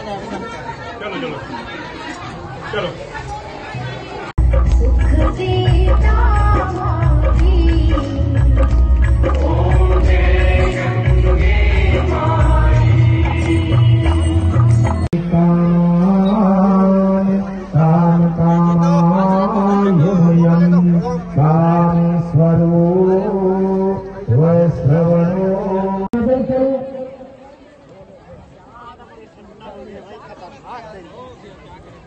चलो चलो चलो।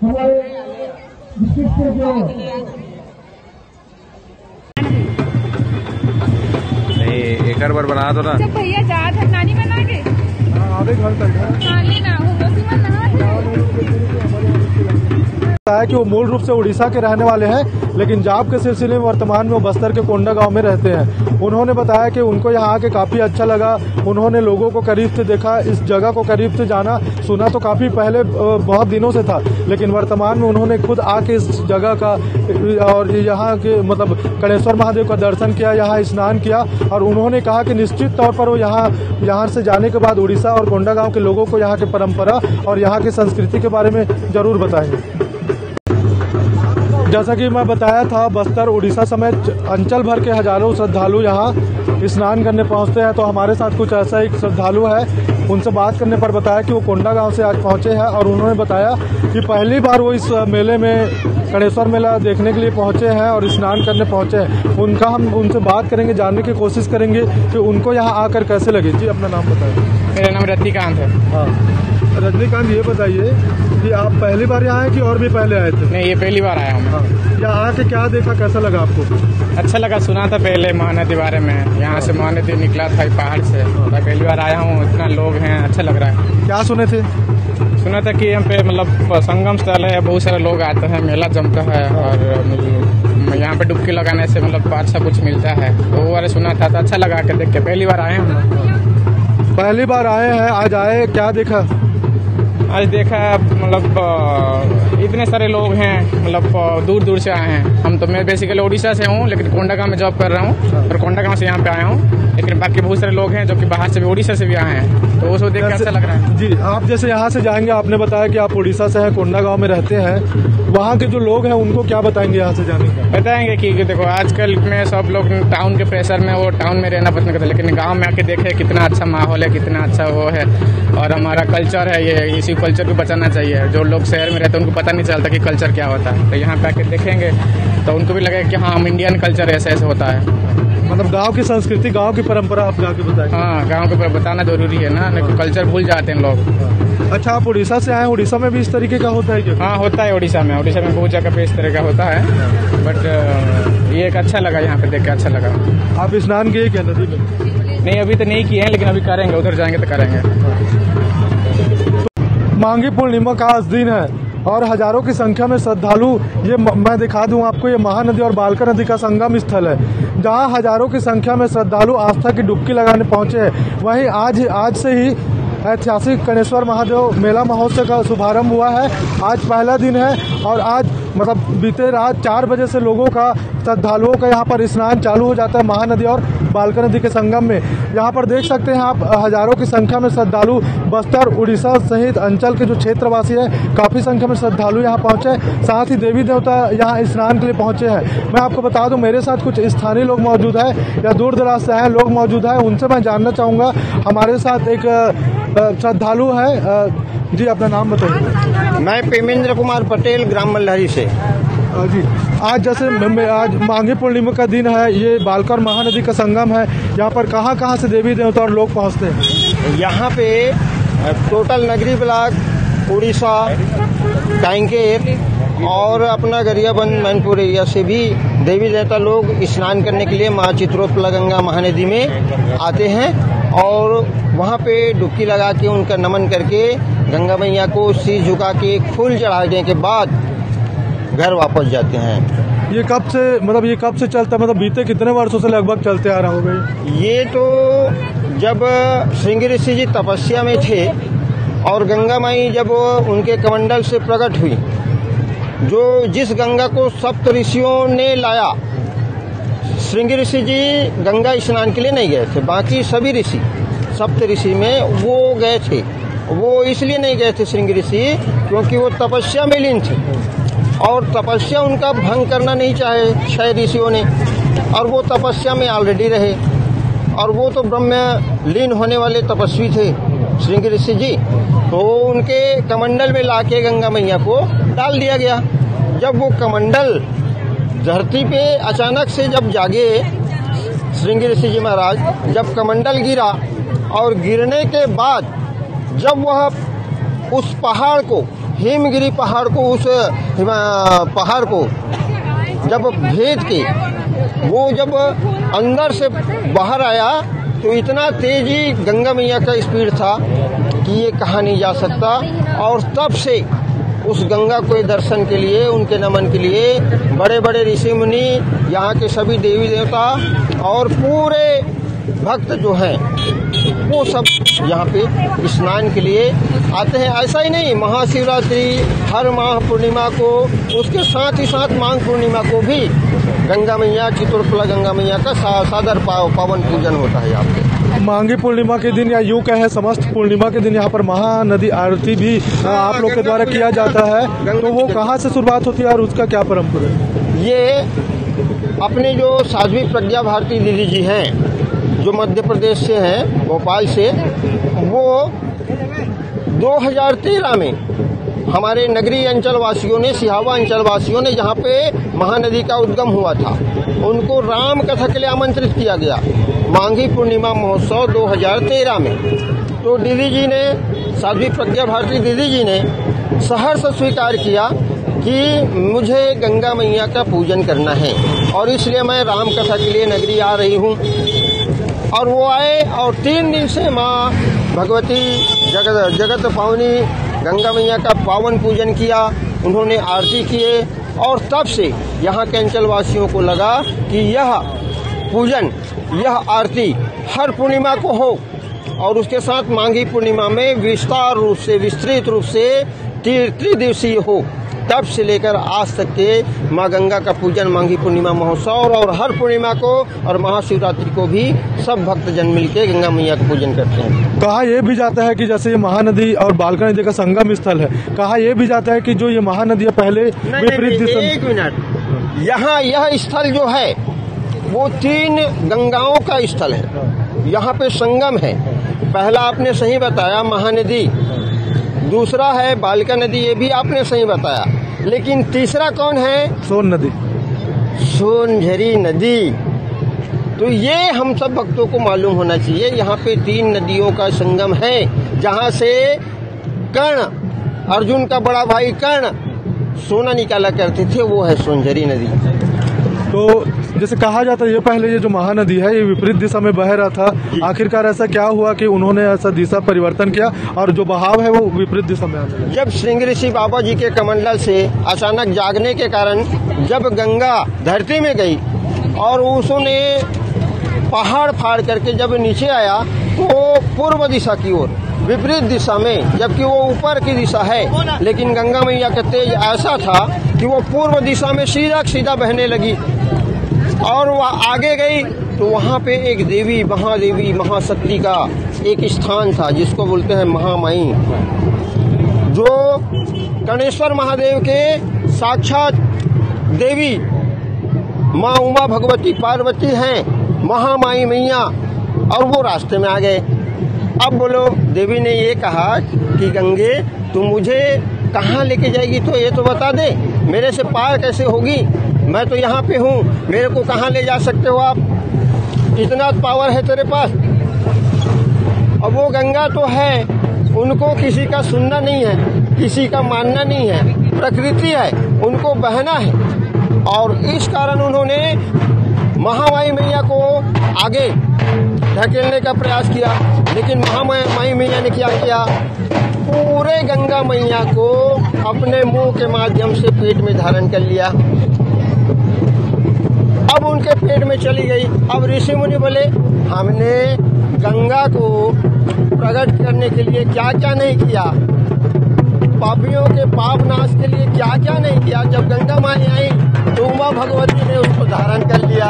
हमारे डिस्ट्रिक्ट से जो नहीं एक बार बना दो ना। जब भैया जात है नानी बना के आधे घर तक नानी ना हो है कि वो मूल रूप से उड़ीसा के रहने वाले हैं, लेकिन जॉब के सिलसिले में वर्तमान में वो बस्तर के कोंडा गांव में रहते हैं। उन्होंने बताया कि उनको यहाँ आके काफ़ी अच्छा लगा। उन्होंने लोगों को करीब से देखा, इस जगह को करीब से जाना, सुना तो काफ़ी पहले बहुत दिनों से था, लेकिन वर्तमान में उन्होंने खुद आके इस जगह का और यहाँ के मतलब गणेश्वर महादेव का दर्शन किया, यहाँ स्नान किया। और उन्होंने कहा कि निश्चित तौर पर वो यहाँ से जाने के बाद उड़ीसा और कोंडा गाँव के लोगों को यहाँ की परंपरा और यहाँ की संस्कृति के बारे में जरूर बताएंगे। जैसा कि मैं बताया था, बस्तर उड़ीसा समेत अंचल भर के हजारों श्रद्धालु यहाँ स्नान करने पहुँचते हैं। तो हमारे साथ कुछ ऐसा एक श्रद्धालु है, उनसे बात करने पर बताया कि वो कोंडा गांव से आज पहुँचे हैं और उन्होंने बताया कि पहली बार वो इस मेले में गणेश्वर मेला देखने के लिए पहुँचे हैं और स्नान करने पहुँचे हैं। उनका हम उनसे बात करेंगे, जानने की कोशिश करेंगे कि उनको यहाँ आकर कैसे लगे। जी अपना नाम बताएं। मेरा नाम रजनीकांत है। हाँ रजनीकांत, ये बताइए कि आप पहली बार यहाँ आए कि और भी पहले आए थे? नहीं, ये पहली बार आया हूँ। हाँ, यहाँ आके क्या देखा, कैसा लगा आपको? अच्छा लगा, सुना था पहले महानदी बारे में, यहाँ से महानदी निकला था पहाड़ से। मैं पहली बार आया हूँ, इतना लोग हैं, अच्छा लग रहा है। क्या सुने थे? सुना था कि यहाँ पे मतलब संगम स्थल है, बहुत सारे लोग आते हैं, मेला जमता है और यहाँ पे डुबकी लगाने से मतलब अच्छा कुछ मिलता है। तो वो वाले सुना था, तो अच्छा लगा के देख के। पहली बार आए हैं। पहली बार आए हैं, आज आए, क्या देखा? आज देखा मतलब इतने सारे लोग हैं, मतलब दूर दूर से आए हैं। हम तो मैं बेसिकली उड़ीसा से हूँ, लेकिन कोंडा गांव में जॉब कर रहा हूँ और कोंडा गांव से यहाँ पे आया हूँ। लेकिन बाकी बहुत सारे लोग हैं जो कि बाहर से भी, उड़ीसा से भी आए हैं, तो उसको देख के अच्छा लग रहा है। जी, आप जैसे यहाँ से जाएंगे, आपने बताया कि आप उड़ीसा से हैं, कोंडा गांव में रहते हैं, वहाँ के जो लोग हैं उनको क्या बताएंगे यहाँ से जाने का? बताएंगे कि देखो आजकल में सब लोग टाउन के प्रेशर में वो टाउन में रहना पसंद करते हैं, लेकिन गाँव में आके देखे कितना अच्छा माहौल है, कितना अच्छा वो है और हमारा कल्चर है ये, इसी कल्चर को बचाना चाहिए। जो लोग शहर में रहते हैं उनको पता नहीं चलता कि कल्चर क्या होता है, तो यहाँ पे आके देखेंगे तो उनको भी लगेगा कि हाँ, हम इंडियन कल्चर ऐसे ऐसे होता है। मतलब गांव की संस्कृति, गांव की परंपरा आप जाके बताएंगे? हाँ, गांव के बताना जरूरी है ना, नहीं तो कल्चर भूल जाते हैं लोग। अच्छा, आप उड़ीसा से आए, उड़ीसा में भी इस तरीके का होता है क्या? हाँ, होता है उड़ीसा में बहुत जगह पे इस तरह का होता है, बट ये एक अच्छा लगा, यहाँ पे देख के अच्छा लगा। आप स्नान किए क्या नदी में? नहीं, अभी तो नहीं किए हैं, लेकिन अभी करेंगे, उधर जाएंगे तो करेंगे। माघी पूर्णिमा का आज दिन है और हजारों की संख्या में श्रद्धालु, ये मैं दिखा दूं आपको, ये महानदी और बालका नदी का संगम स्थल है, जहां हजारों की संख्या में श्रद्धालु आस्था की डुबकी लगाने पहुंचे हैं। वहीं आज से ही ऐतिहासिक गणेश्वर महादेव मेला महोत्सव का शुभारंभ हुआ है। आज पहला दिन है और आज मतलब बीते रात 4 बजे से लोगों का, श्रद्धालुओं का यहाँ पर स्नान चालू हो जाता है महानदी और बालका नदी के संगम में। यहाँ पर देख सकते हैं आप, हजारों की संख्या में श्रद्धालु बस्तर, उड़ीसा सहित अंचल के जो क्षेत्रवासी है, काफ़ी संख्या में श्रद्धालु यहाँ पहुँचे। साथ ही देवी देवता यहाँ स्नान के लिए पहुँचे हैं। मैं आपको बता दूँ, मेरे साथ कुछ स्थानीय लोग मौजूद है या दूर दराज से आए लोग मौजूद है, उनसे मैं जानना चाहूँगा। हमारे साथ एक श्रद्धालु है। जी अपना नाम बताइए। मैं पेमेंद्र कुमार पटेल, ग्राम मल्हारी से। जी, आज जैसे आज माघी पूर्णिमा का दिन है, ये बालका और महानदी का संगम है, यहाँ पर कहाँ से देवी देवता और लोग पहुँचते हैं? यहाँ पे टोटल नगरी ब्लॉक, उड़ीसा, कांकेर और अपना गरियाबंद मैनपुर एरिया से भी देवी देवता लोग स्नान करने के लिए माँ चित्रोत्पला गंगा महानदी में आते हैं और वहाँ पे डुबकी लगा के उनका नमन करके गंगा मैया को सिर झुका के फूल चढ़ाने के बाद घर वापस जाते हैं। ये कब से चलता है, मतलब बीते कितने वर्षों से लगभग चलते आ रहा होगा? ये तो जब श्रृंगी ऋषि जी तपस्या में थे और गंगा माई जब उनके कमंडल से प्रकट हुई, जो जिस गंगा को सप्त ऋषियों ने लाया, श्रृंगी ऋषि जी गंगा स्नान के लिए नहीं गए थे, बाकी सभी ऋषि, सप्त ऋषि में वो गए थे। वो इसलिए नहीं गए थे श्रृंगी ऋषि क्योंकि वो तपस्या में लीन थे और तपस्या उनका भंग करना नहीं चाहे शायद ऋषियों ने, और वो तपस्या में ऑलरेडी रहे और वो तो ब्रह्म लीन होने वाले तपस्वी थे श्रृंगी ऋषि जी। तो उनके कमंडल में लाके गंगा मैया को डाल दिया गया। जब वो कमंडल धरती पे अचानक से जब जागे श्रृंगी ऋषि जी महाराज, जब कमंडल गिरा और गिरने के बाद जब वह उस पहाड़ को, हिमगिरी पहाड़ को, उस पहाड़ को जब भेद के वो जब अंदर से बाहर आया तो इतना तेजी गंगा मैया का स्पीड था कि ये कहा नहीं जा सकता। और तब से उस गंगा को दर्शन के लिए, उनके नमन के लिए बड़े बड़े ऋषि मुनि, यहाँ के सभी देवी देवता और पूरे भक्त जो हैं वो सब यहाँ पे स्नान के लिए आते हैं। ऐसा ही नहीं, महाशिवरात्रि हर माह पूर्णिमा को, उसके साथ ही साथ माघ पूर्णिमा को भी गंगा मैया, चित्रकला गंगा मैया का सादर पावन पूजन होता है यहाँ पे। माघी पूर्णिमा के दिन या यूं कहे समस्त पूर्णिमा के दिन यहाँ पर महानदी आरती भी आप लोग के द्वारा किया जाता है, तो वो कहाँ से शुरुआत होती है और उसका क्या परंपरा है? ये अपने जो साध्वी प्रज्ञा भारती दीदी जी हैं जो मध्य प्रदेश से हैं, भोपाल से, वो 2013 में हमारे नगरीय अंचल वासियों ने, सिहावा अंचल वासियों ने, जहाँ पे महानदी का उद्गम हुआ था, उनको राम कथा के लिए आमंत्रित किया गया माघी पूर्णिमा महोत्सव 2013 में। तो दीदी जी ने, साध्वी प्रज्ञा भारती दीदी जी ने सहर्ष स्वीकार किया कि मुझे गंगा मैया का पूजन करना है और इसलिए मैं राम कथा के लिए नगरी आ रही हूँ। और वो आए और 3 दिन से माँ भगवती जगत पावनी गंगा मैया का पावन पूजन किया, उन्होंने आरती किए और तब से यहाँ के अंचल वासियों को लगा कि यह पूजन, यह आरती हर पूर्णिमा को हो और उसके साथ माघी पूर्णिमा में विस्तार रूप से, विस्तृत रूप से त्रिदिवसीय हो। तब से लेकर आज तक के माँ गंगा का पूजन, माघी पूर्णिमा महोत्सव और हर पूर्णिमा को और महाशिवरात्रि को भी सब भक्तजन मिलकर गंगा मैया का पूजन करते हैं। कहा यह भी जाता है कि जैसे ये महानदी और बालका नदी का संगम स्थल है, कहा यह भी जाता है कि जो ये महानदी पहले विपरीत दिशा। एक मिनट, यहाँ यह स्थल जो है वो 3 गंगाओं का स्थल है, यहाँ पे संगम है। पहला आपने सही बताया महानदी, दूसरा है बालका नदी, ये भी आपने सही बताया, लेकिन तीसरा कौन है? सोन नदी, सोनझरी नदी। तो ये हम सब भक्तों को मालूम होना चाहिए, यहाँ पे 3 नदियों का संगम है, जहाँ से कर्ण, अर्जुन का बड़ा भाई कर्ण, सोना निकाला करते थे, वो है सोनझरी नदी। तो जैसे कहा जाता है ये पहले ये जो महानदी है ये विपरीत दिशा में बह रहा था, आखिरकार ऐसा क्या हुआ कि उन्होंने ऐसा दिशा परिवर्तन किया और जो बहाव है वो विपरीत दिशा में आ गया? जब श्रृंगी ऋषि बाबा जी के कमंडल से अचानक जागने के कारण जब गंगा धरती में गई और उसने पहाड़ फाड़ करके जब नीचे आया तो पूर्व दिशा की ओर, विपरीत दिशा में, जबकि वो ऊपर की दिशा है, लेकिन गंगा मैया का तेज ऐसा था कि वो पूर्व दिशा में सीधा बहने लगी और वह आगे गई तो वहाँ पे एक देवी, महादेवी, महाशक्ति का एक स्थान था जिसको बोलते हैं महामाई, जो गणेश्वर महादेव के साक्षात देवी माँ उमा भगवती पार्वती हैं, महामाई मैया, और वो रास्ते में आ गए। अब बोलो, देवी ने ये कहा कि गंगे तुम मुझे कहाँ लेके जाएगी तो ये तो बता दे, मेरे से पार कैसे होगी, मैं तो यहाँ पे हूँ, मेरे को कहाँ ले जा सकते हो आप, इतना पावर है तेरे पास। अब वो गंगा तो है, उनको किसी का सुनना नहीं है, किसी का मानना नहीं है, प्रकृति है, उनको बहना है। और इस कारण उन्होंने महामाई मैया को आगे धकेलने का प्रयास किया, लेकिन महामाई मैया ने क्या किया, पूरे गंगा मैया को अपने मुंह के माध्यम से पेट में धारण कर लिया। अब उनके पेट में चली गई। अब ऋषि मुनि बोले, हमने गंगा को प्रकट करने के लिए क्या क्या नहीं किया, पापियों के पाप नाश के लिए क्या क्या नहीं किया। जब गंगा माई आई तो उमा भगवती ने उसको धारण कर लिया,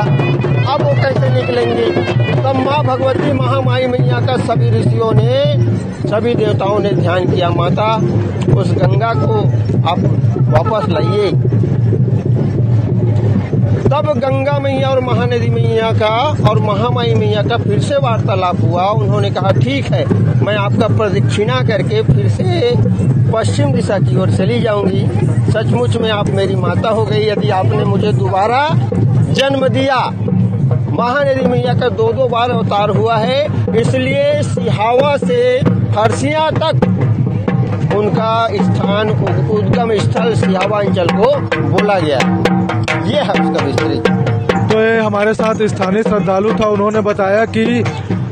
अब वो कैसे निकलेंगे। तब माँ भगवती महामाई मैया का सभी ऋषियों ने, सभी देवताओं ने ध्यान किया, माता उस गंगा को आप वापस लाइए। तब गंगा मैया और महानदी मैया का और महामाई मैया का फिर से वार्तालाप हुआ। उन्होंने कहा ठीक है, मैं आपका प्रदक्षिणा करके फिर से पश्चिम दिशा की ओर चली जाऊंगी। सचमुच में आप मेरी माता हो गई यदि आपने मुझे दोबारा जन्म दिया। महानदी मैया का 2-2 बार अवतार हुआ है, इसलिए सिहावा से फरसिया तक उनका स्थान, उद्गम स्थल सिहावा अंचल को बोला गया। ये है उसका विस्तृत। तो ये हमारे साथ स्थानीय श्रद्धालु था, उन्होंने बताया कि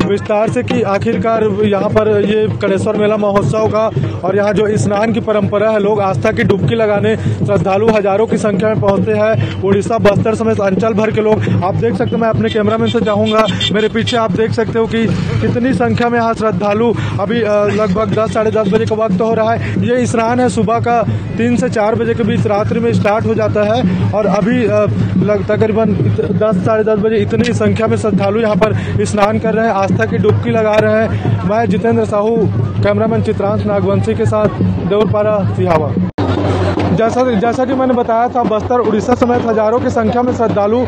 विस्तार से कि आखिरकार यहाँ पर ये कणेश्वर मेला महोत्सव का और यहाँ जो स्नान की परंपरा है, लोग आस्था की डुबकी लगाने श्रद्धालु हजारों की संख्या में पहुंचते हैं। उड़ीसा, बस्तर समेत अंचल भर के लोग, आप देख सकते हैं, मैं अपने कैमरामैन से चाहूंगा, मेरे पीछे आप देख सकते हो कि कितनी संख्या में यहाँ श्रद्धालु। अभी लगभग 10 साढ़े 10 बजे का वक्त हो रहा है। ये स्नान है सुबह का 3 से 4 बजे के बीच रात्रि में स्टार्ट हो जाता है और अभी तकरीबन 10 साढ़े 10 बजे इतनी संख्या में श्रद्धालु यहाँ पर स्नान कर रहे हैं, आस्था की डुबकी लगा रहे हैं। मैं जितेंद्र साहू, कैमरामैन चित्रांश नागवंशी के साथ देउरपाड़ा, सिहावा। जैसा कि मैंने बताया था, बस्तर, उड़ीसा समेत हजारों की संख्या में श्रद्धालु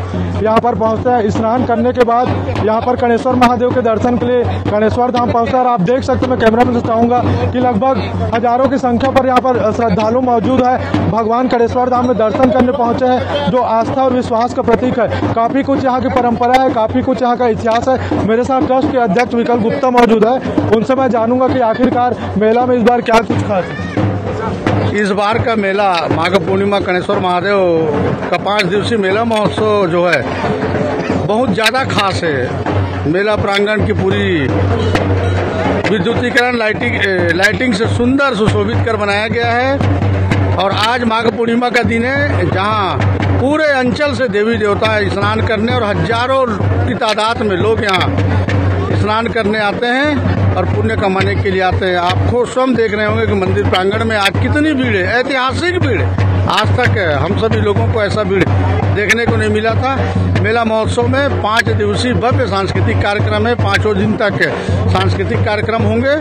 यहाँ पर पहुँचते हैं। स्नान करने के बाद यहाँ पर कणेश्वर महादेव के दर्शन के लिए कणेश्वर धाम पहुँचते हैं और आप देख सकते हैं, मैं कैमरामैन से चाहूँगा कि लगभग हजारों की संख्या पर यहाँ पर श्रद्धालु मौजूद है। भगवान कणेश्वर धाम में दर्शन करने पहुँचे हैं, जो आस्था और विश्वास का प्रतीक है। काफ़ी कुछ यहाँ की परंपरा है, काफ़ी कुछ यहाँ का इतिहास है। मेरे साथ ट्रस्ट के अध्यक्ष विकल्प गुप्ता मौजूद है, उनसे मैं जानूंगा कि आखिरकार मेला में इस बार क्या कुछ खास है। इस बार का मेला माघ पूर्णिमा कणेश्वर महादेव का 5 दिवसीय मेला महोत्सव जो है बहुत ज्यादा खास है। मेला प्रांगण की पूरी विद्युतीकरण लाइटिंग से सुंदर सुशोभित कर बनाया गया है। और आज माघ पूर्णिमा का दिन है, जहां पूरे अंचल से देवी देवता स्नान करने और हजारों की तादाद में लोग यहाँ स्नान करने आते हैं और पुण्य कमाने के लिए आते हैं। आप खुद स्वयं देख रहे होंगे कि मंदिर प्रांगण में आज कितनी भीड़ है, ऐतिहासिक भीड़ है। आज तक हम सभी लोगों को ऐसा भीड़ देखने को नहीं मिला था। मेला महोत्सव में 5 दिवसीय भव्य सांस्कृतिक कार्यक्रम है। 5 दिन तक सांस्कृतिक कार्यक्रम होंगे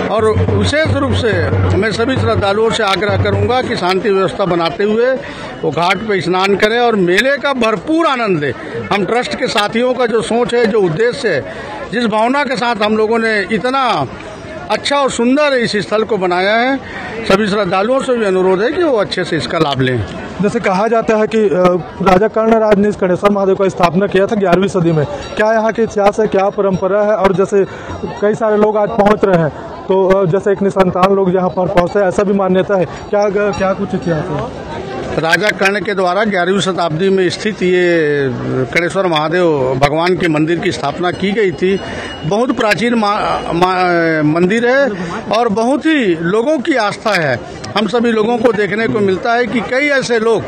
और विशेष रूप से मैं सभी श्रद्धालुओं से आग्रह करूंगा कि शांति व्यवस्था बनाते हुए वो घाट पे स्नान करें और मेले का भरपूर आनंद लें। हम ट्रस्ट के साथियों का जो सोच है, जो उद्देश्य है, जिस भावना के साथ हम लोगों ने इतना अच्छा और सुंदर इस स्थल को बनाया है, सभी श्रद्धालुओं से भी अनुरोध है कि वो अच्छे से इसका लाभ लें। जैसे कहा जाता है कि राजा कर्णराज ने इस कणेश्वर महादेव का स्थापना किया था 11वीं सदी में। क्या यहाँ के इतिहास है, क्या परंपरा है? और जैसे कई सारे लोग आज पहुँच रहे हैं, तो जैसे एक निसंतान लोग यहाँ पर पहुँचे, ऐसा भी मान्यता है। क्या कुछ इतिहास है? राजा कर्ण के द्वारा 11वीं शताब्दी में स्थित ये कणेश्वर महादेव भगवान के मंदिर की स्थापना की गई थी। बहुत प्राचीन मंदिर है और बहुत ही लोगों की आस्था है। हम सभी लोगों को देखने को मिलता है कि कई ऐसे लोग,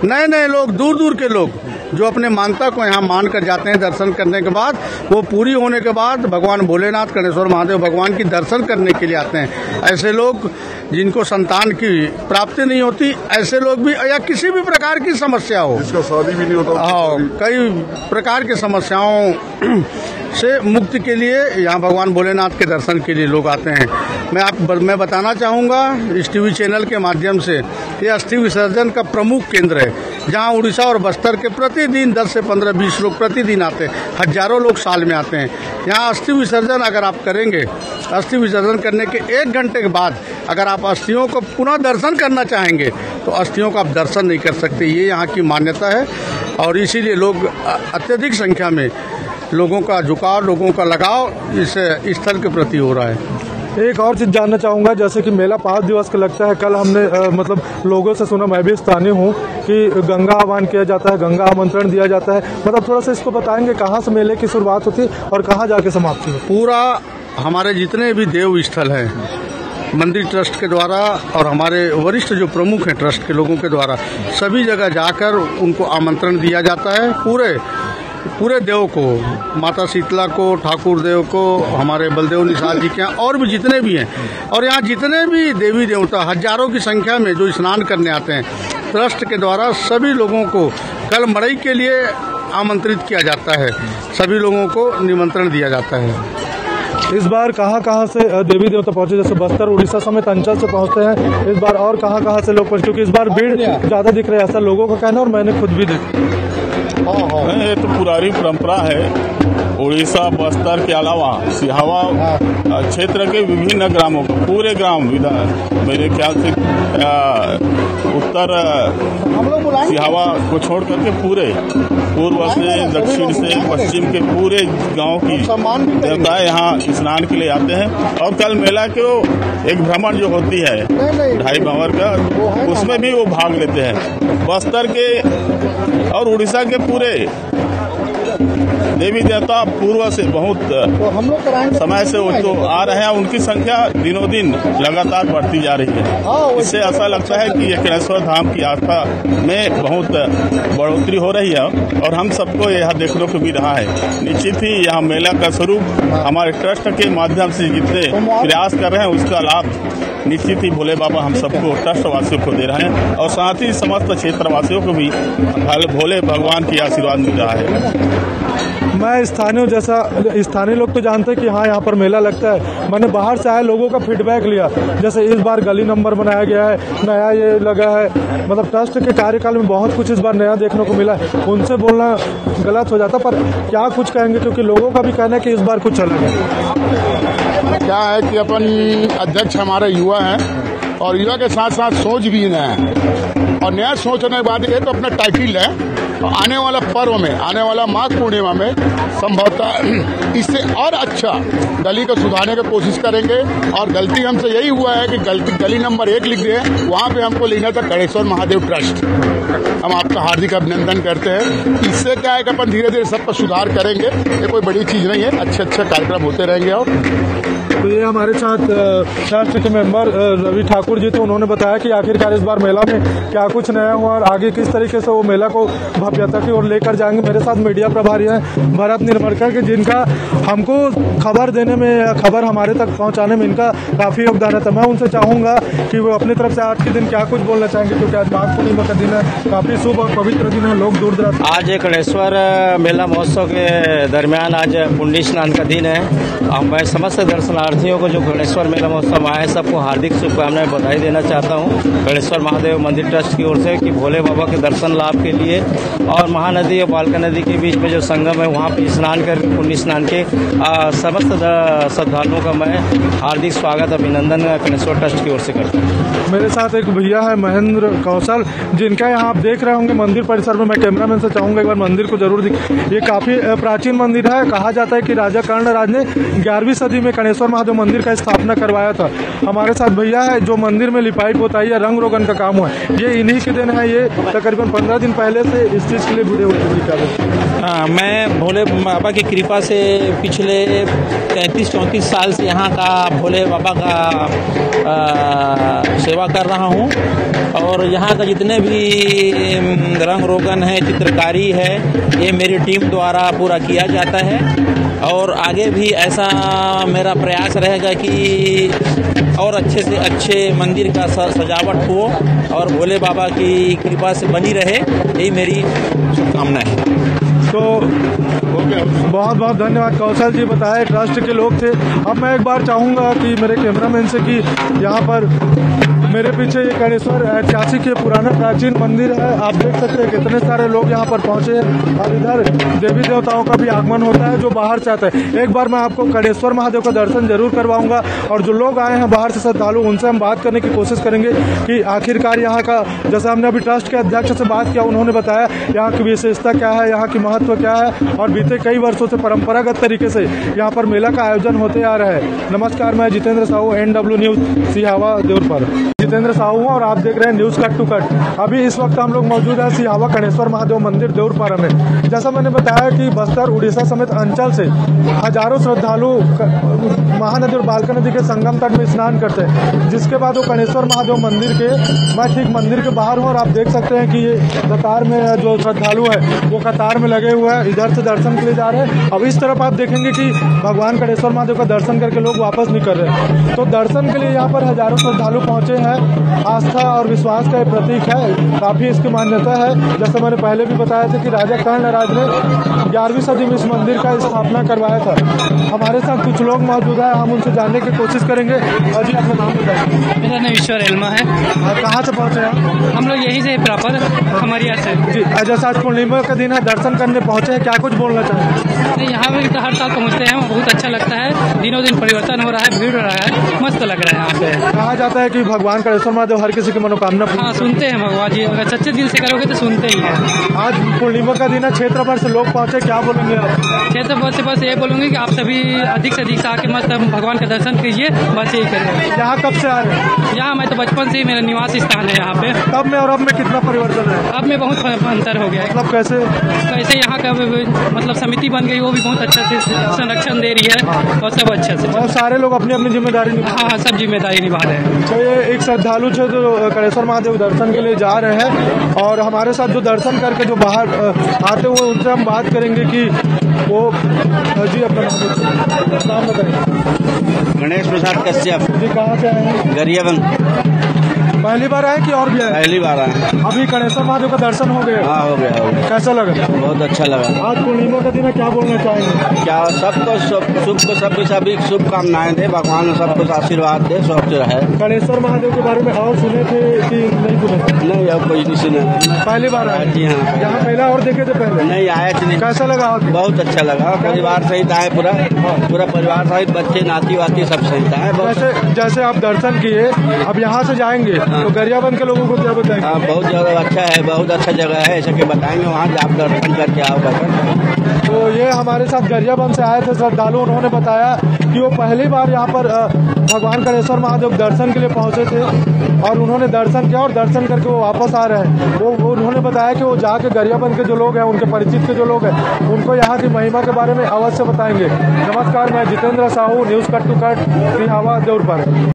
नए लोग, दूर दूर के लोग जो अपने मानता को यहाँ मान कर जाते हैं। दर्शन करने के बाद, वो पूरी होने के बाद भगवान भोलेनाथ कणेश्वर महादेव भगवान की दर्शन करने के लिए आते हैं। ऐसे लोग जिनको संतान की प्राप्ति नहीं होती, ऐसे लोग भी, या किसी भी प्रकार की समस्या हो, जिसका शादी भी नहीं होता, हाँ, कई प्रकार की समस्याओं से मुक्ति के लिए यहाँ भगवान भोलेनाथ के दर्शन के लिए लोग आते हैं। मैं बताना चाहूँगा इस टीवी चैनल के माध्यम से, ये अस्थि विसर्जन का प्रमुख केंद्र है, जहाँ उड़ीसा और बस्तर के प्रतिदिन 10 से 15-20 लोग प्रतिदिन आते हैं। हजारों लोग साल में आते हैं यहाँ। अस्थि विसर्जन अगर आप करेंगे, अस्थि विसर्जन करने के 1 घंटे के बाद अगर आप अस्थियों को पुनः दर्शन करना चाहेंगे तो अस्थियों का आप दर्शन नहीं कर सकते। ये यहाँ की मान्यता है और इसीलिए लोग अत्यधिक संख्या में, लोगों का झुकाव, लोगों का लगाव इस स्थल के प्रति हो रहा है। एक और चीज जानना चाहूंगा, जैसे कि मेला 5 दिवस का लगता है। कल हमने मतलब लोगों से सुना, मैं भी स्थानीय हूँ, कि गंगा आह्वान किया जाता है, गंगा आमंत्रण दिया जाता है। मतलब थोड़ा सा इसको बताएंगे, कहाँ से मेले की शुरुआत होती है और कहाँ जाके समाप्ति होती है? पूरा हमारे जितने भी देव स्थल हैं, मंदिर ट्रस्ट के द्वारा और हमारे वरिष्ठ जो प्रमुख हैं ट्रस्ट के लोगों के द्वारा, सभी जगह जाकर उनको आमंत्रण दिया जाता है। पूरे पूरे देव को, माता शीतला को, ठाकुर देव को, हमारे बलदेव निषाद जी के यहाँ और भी जितने भी हैं, और यहाँ जितने भी देवी देवता हजारों की संख्या में जो स्नान करने आते हैं, ट्रस्ट के द्वारा सभी लोगों को कल मड़ई के लिए आमंत्रित किया जाता है, सभी लोगों को निमंत्रण दिया जाता है। इस बार कहाँ से देवी देवता पहुंचे? जैसे बस्तर, उड़ीसा समेत अंचल से पहुंचते हैं। इस बार और कहाँ से लोग पहुंचे? क्योंकि इस बार भीड़ ज्यादा दिख रही है, ऐसा लोगों का कहना, और मैंने खुद भी देखा। ये तो पुरानी परंपरा है। उड़ीसा, बस्तर के अलावा सिहावा क्षेत्र के विभिन्न ग्रामों को, पूरे ग्राम मेरे ख्याल से उत्तर सिहावा को छोड़ करके पूरे पूर्व से, दक्षिण से, पश्चिम के पूरे गांव की देवताएं यहाँ स्नान के लिए आते हैं। और कल मेला के एक भ्रमण जो होती है 2.5 भंवर का, उसमें भी वो भाग लेते हैं। बस्तर के और उड़ीसा के पूरे देवी देवता पूर्व से बहुत समय से वो तो आ रहे हैं, उनकी संख्या दिनों दिन लगातार बढ़ती जा रही है। इससे ऐसा लगता है कि ये कणेश्वर धाम की आस्था में बहुत बढ़ोतरी हो रही है, और हम सबको यह देखने को भी रहा है। निश्चित ही यह मेला का स्वरूप हमारे ट्रस्ट के माध्यम से जितने प्रयास कर रहे हैं, उसका लाभ निश्चित ही भोले बाबा हम सबको, ट्रस्ट वासियों को दे रहे हैं, और साथ ही समस्त क्षेत्रवासियों को भी भोले भगवान की आशीर्वाद मिल रहा है। मैं स्थानीय लोग तो जानते हैं कि हाँ यहाँ पर मेला लगता है। मैंने बाहर से आए लोगों का फीडबैक लिया, जैसे इस बार गली नंबर बनाया गया है, नया ये लगा है, मतलब ट्रस्ट के कार्यकाल में बहुत कुछ इस बार नया देखने को मिला है। उनसे बोलना गलत हो जाता, पर क्या कुछ कहेंगे, क्योंकि लोगों का भी कहना है कि इस बार कुछ अलग है। क्या है कि अपन अध्यक्ष हमारे युवा हैं, और युवा के साथ साथ सोच भी नया है, और नया सोचने के बाद ये तो अपना टाइटिल है। आने वाला पर्व में, आने वाला माघ पूर्णिमा में संभवतः इससे और अच्छा गली को सुधारने की कोशिश करेंगे। और गलती हमसे यही हुआ है कि गली नंबर 1 लिख दिए, वहाँ पे हमको लिखना था कणेश्वर महादेव ट्रस्ट। हम आपका हार्दिक अभिनंदन करते हैं। इससे क्या है कि अपन धीरे धीरे सब पर सुधार करेंगे, ये कोई बड़ी चीज नहीं है, अच्छे कार्यक्रम होते रहेंगे। और तो ये हमारे साथ ट्रस्ट के मेंबर रवि ठाकुर जी थे, उन्होंने बताया कि आखिरकार इस बार मेला में क्या कुछ नया हुआ और आगे किस तरीके से वो मेला को भव्यता की ओर लेकर जाएंगे। मेरे साथ मीडिया प्रभारी हैं भरत निर्मलकर के, जिनका हमको खबर देने में या खबर हमारे तक पहुंचाने में इनका काफ़ी योगदान है। तो मैं उनसे चाहूँगा कि वो अपनी तरफ से आज के दिन क्या कुछ बोलना चाहेंगे, क्योंकि आज माघ पूर्णिमा का दिन है, काफ़ी शुभ और पवित्र दिन है, लोग दूर दराज। आज गणेश्वर मेला महोत्सव के दरमियान आज पुण्य स्नान का दिन है। मैं समस्त दर्शनार्थियों को जो गणेश्वर मेला महोत्सव आए सबको हार्दिक शुभकामनाएं, बधाई देना चाहता हूं गणेश्वर महादेव मंदिर ट्रस्ट की ओर से कि भोले बाबा के दर्शन लाभ के लिए और महानदी और बालका नदी के बीच में जो संगम है वहां पे स्नान कर पुण्य स्नान के समस्त श्रद्धालुओं का मैं हार्दिक स्वागत अभिनंदन गणेश्वर ट्रस्ट की ओर से करता हूँ। मेरे साथ एक भैया है महेंद्र कौशल, जिनका यहाँ आप देख रहे होंगे मंदिर परिसर में। मैं कैमरामैन से चाहूंगा एक बार मंदिर को जरूर ये काफी प्राचीन मंदिर है। कहा जाता है कि राजा कर्णराज ने 11वीं सदी में गणेश्वर महादेव मंदिर का स्थापना करवाया था। हमारे साथ भैया है जो मंदिर में लिपाई पोताई या रंग रोगन का काम हुआ है, ये इन्हीं के दिन है। ये तकरीबन 15 दिन पहले से इस चीज के लिए जुड़े हुए थे। मैं भोले बाबा की कृपा से पिछले 33-34 साल से यहाँ का भोले बाबा का सेवा कर रहा हूँ, और यहाँ का जितने भी रंग रोगन है, चित्रकारी है, ये मेरी टीम द्वारा पूरा किया जाता है। और आगे भी ऐसा मेरा प्रयास रहेगा कि और अच्छे से अच्छे मंदिर का सजावट हो और भोले बाबा की कृपा से बनी रहे, यही मेरी शुभकामना है। तो बहुत बहुत धन्यवाद कौशल जी, बताए ट्रस्ट के लोग थे। अब मैं एक बार चाहूँगा कि मेरे कैमरामैन से कि यहाँ पर मेरे पीछे ये गणेश्वर 86 के पुराना प्राचीन मंदिर है। आप देख सकते हैं कितने सारे लोग यहाँ पर पहुँचे हैं, और इधर देवी देवताओं का भी आगमन होता है जो बाहर से आते हैं। एक बार मैं आपको गणेश्वर महादेव का दर्शन जरूर करवाऊंगा, और जो लोग आए हैं बाहर से श्रद्धालु, उनसे हम बात करने की कोशिश करेंगे कि आखिरकार यहाँ का, जैसे हमने अभी ट्रस्ट के अध्यक्ष से बात किया, उन्होंने बताया यहाँ की विशेषता क्या है, यहाँ की महत्व क्या है, और बीते कई वर्षों से परंपरागत तरीके से यहाँ पर मेला का आयोजन होते आ रहा है। नमस्कार, मैं जितेंद्र साहू, NW न्यूज, सिहावा, देवरपाल। जितेंद्र साहू हूं और आप देख रहे हैं न्यूज कट टू कट। अभी इस वक्त हम लोग मौजूद हैं सिहावा कणेश्वर महादेव मंदिर देउरपाड़ा में। जैसा मैंने बताया कि बस्तर उड़ीसा समेत अंचल से हजारों श्रद्धालु महानदी और बालका नदी के संगम तट में स्नान करते हैं, जिसके बाद वो कणेश्वर महादेव मंदिर के मैं ठीक मंदिर के बाहर हूँ और आप देख सकते हैं कि ये कतार में जो श्रद्धालु है वो कतार में लगे हुए हैं, इधर से दर्शन के लिए जा रहे हैं। अब इस तरफ आप देखेंगे कि भगवान कणेश्वर महादेव का दर्शन करके लोग वापस निकल रहे हैं। तो दर्शन के लिए यहाँ पर हजारों श्रद्धालु पहुंचे हैं। आस्था और विश्वास का प्रतीक है, काफी इसकी मान्यता है। जैसे मैंने पहले भी बताया था कि राजा कर्णराज ने 11वीं सदी में इस मंदिर का स्थापना करवाया था। हमारे साथ कुछ लोग मौजूद है, हम उनसे जानने की कोशिश करेंगे। और जी अपना नाम बताएं। मेरा नाम ईश्वर एल्मा है। कहाँ से पहुँचे हैं? हम लोग यहीं से प्रॉपर खमरिया से। जी, जैसा आज पूर्णिमा का दिन है, दर्शन करने पहुँचे हैं, क्या कुछ बोलना चाहेंगे? नहीं, यहाँ पे तो हर साल पहुँचते हैं, बहुत अच्छा लगता है। दिनों दिन परिवर्तन हो रहा है, भीड़ हो रहा है, मस्त लग रहा है यहाँ पे। कहा जाता है कि भगवान कणेश्वर महादेव हर किसी की मनोकामना। हाँ, सुनते हैं भगवान जी, अगर सच्चे दिल से करोगे तो सुनते ही हैं। आज पूर्णिमा का दिन है, क्षेत्र भर से लोग पहुँचे, क्या बोलेंगे आप? क्षेत्र भर से बस ये बोलूंगी कि आप सभी अधिक से अधिक से आके मस्त भगवान का दर्शन कीजिए, बस यही करेंगे। यहाँ कब से आ रहे हैं? यहाँ मैं तो बचपन से ही मेरा निवास स्थान है यहाँ पे। तब में और अब में कितना परिवर्तन है? अब में बहुत अंतर हो गया है। मतलब कैसे? कैसे यहाँ का मतलब समिति बन गई, वो भी बहुत अच्छा से संरक्षण दे रही है और सब अच्छे से। और सारे लोग अपनी अपनी जिम्मेदारी हाँ, सब जिम्मेदारी निभा रहे हैं। तो ये एक श्रद्धालु जो कणेश्वर महादेव दर्शन के लिए जा रहे हैं और हमारे साथ जो दर्शन करके जो बाहर आते हुए उनसे हम बात करेंगे कि वो जी अपना नाम बताएं। गणेश प्रसाद कश्यप जी, कहाँ से आए हैं? गरियाबंद। पहली बार आए कि और भी आए? पहली बार आए। अभी कणेश्वर महादेव का दर्शन हो गया? हाँ, हो गया। कैसा लगा? बहुत अच्छा लगा। आज पूर्णिमा का दिन है, क्या बोलना चाहेंगे? क्या सबको शुभ को सभी शुभकामनाएं दे, भगवान सबको आशीर्वाद दे, स्वस्थ रहे। कणेश्वर महादेव के बारे में और सुने थे कि नहीं सुने? नहीं, अब कोई नहीं सुना। पहली बार आए? जी हाँ। यहाँ पहला और देखे थे पहले? नहीं, आया नहीं। कैसा लगा? बहुत अच्छा लगा। परिवार सहित आए, पूरा परिवार सहित, बच्चे नाती वाती सब सहित आए। जैसे आप दर्शन किए, अब यहाँ से जाएंगे तो गरियाबंद के लोगों को क्या बताएंगे? हाँ, बहुत ज्यादा अच्छा है, बहुत अच्छा जगह है, ऐसे के बताएंगे। वहाँ आप दर्शन करके आओ। तो ये हमारे साथ गरियाबंद से आए थे श्रद्धालु, उन्होंने बताया कि वो पहली बार यहाँ पर भगवान कणेश्वर महादेव दर्शन के लिए पहुंचे थे और उन्होंने दर्शन किया और दर्शन करके वो वापस आ रहे हैं। वो उन्होंने बताया कि वो जाके गरियाबंद के जो लोग हैं, उनके परिचित के जो लोग हैं, उनको यहाँ की महिमा के बारे में अवश्य बताएंगे। नमस्कार, मैं Jitendra Sahu, news cut to cut, Sihawa देउरपाड़ा।